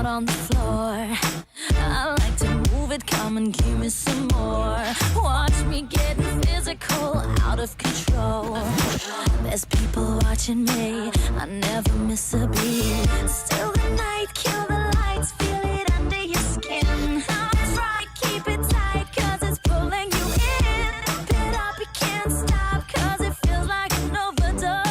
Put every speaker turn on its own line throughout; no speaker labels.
out on the floor. I like to move it, come and give me some more. Watch me getting physical, out of control. There's people watching me, I never miss a beat. Still the night, kill the lights, feel it under your skin. Try, keep it tight, cause it's pulling you in. Pump it up, you can't stop, cause it feels like an overdose.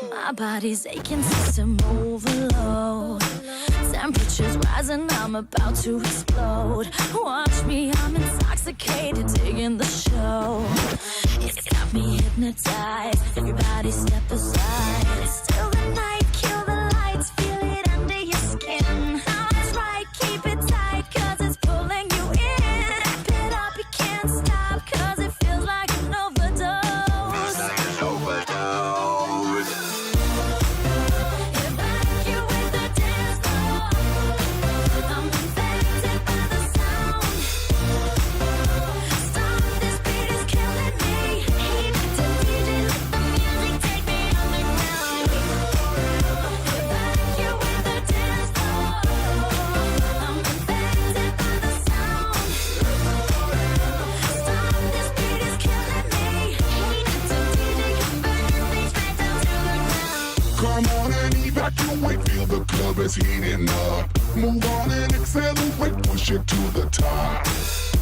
My body's aching, system overload. Temperature's rising, I'm about to explode. Watch me, I'm intoxicated, digging the show. It's got me hypnotized, everybody step aside. Still the night, kill the lights, feel it under your skin. That's right, keep it tight, cause it's pulling you in. Wrap it up, you can't stop, cause it feels like an overdose.
Come on and evacuate, feel the club is heating up. Move on and accelerate, push it to the top.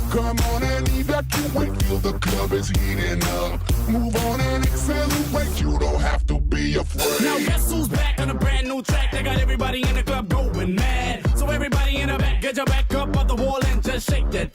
Come on and evacuate, feel the club is heating up. Move on and accelerate, you don't have to be afraid.
Now guess who's back on a brand new track? They got everybody in the club going mad. So everybody in the back, get your back up on the wall and just shake that